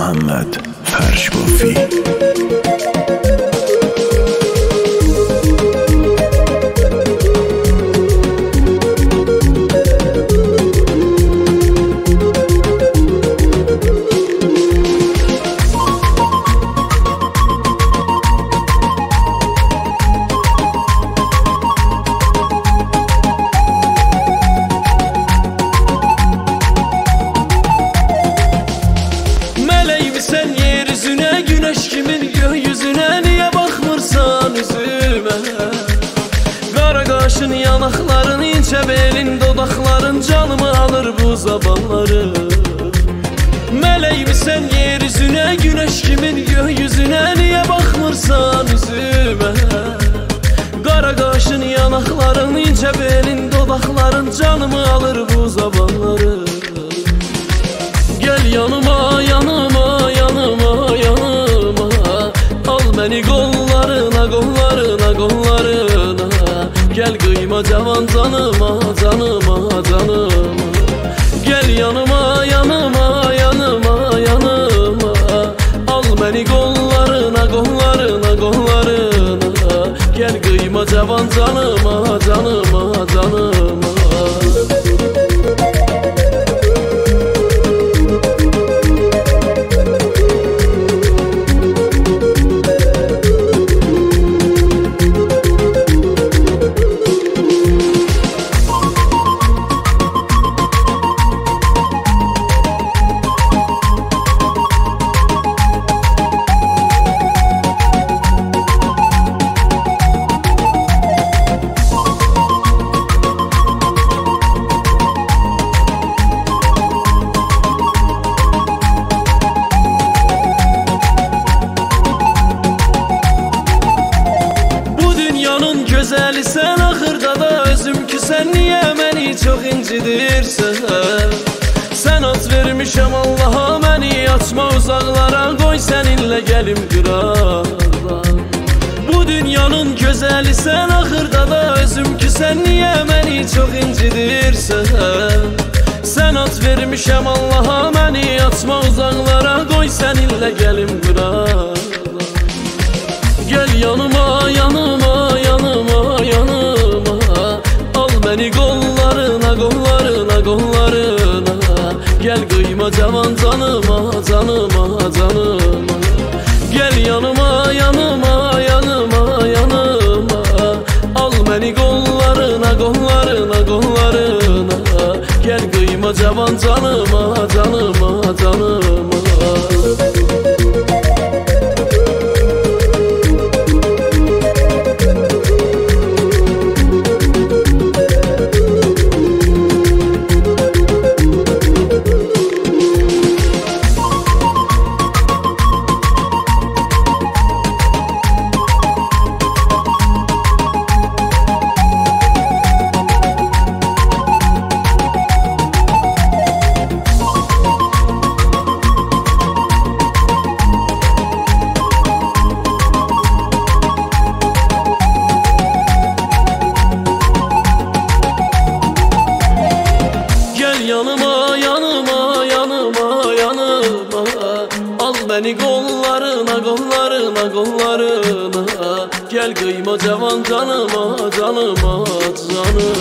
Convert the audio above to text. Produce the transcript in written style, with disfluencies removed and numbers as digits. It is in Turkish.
Muhammed Fershkofi. Sen yeryüzüne, güneş kimin gökyüzüne, niye bakmırsan üzüme? Kara kaşın, yanakların, ince belin, dodakların canımı alır bu zamanları. Meleğim sen yeryüzüne, güneş kimin gökyüzüne, niye bakmırsan üzüme? Kara kaşın, yanakların, ince belin, dodakların canımı alır bu zamanları. Gel yanıma, yanıma, yanıma, yanıma, al beni kollarına, kollarına, kollarına. Gel kıyma cavan canıma, canıma, canıma. Gel yanıma, yanıma, yanıma, yanıma, al beni kollarına, kollarına, kollarına. Gel kıyma cavan canıma, canıma, canıma. Gözəli sen, axırda da özüm ki sen, niye məni çox incidirsən? Sen at vermişəm Allaha, məni açma uzaqlara, qoy səninlə gəlim qıraqda. Bu dünyanın gözəli sen, axırda da özüm ki sen, niye məni çox incidirsən? Sen at vermişəm Allaha, məni açma uzaqlara, qoy səninlə gəlim qıraqda. Gel yanıma, yanıma, yanıma, yanıma, al beni kollarına, kollarına, kollarına. Gel kıyma cavan canıma, canıma, canıma. Gel yanıma, yanıma, yanıma, yanıma, al beni kollarına, kollarına, kollarına. Gel kıyma cavan canıma, canıma, canıma. Yanıma, yanıma, yanıma, yanıma, al beni kollarına, kollarına, kollarına. Gel kıyma cavan canıma, canıma, canıma.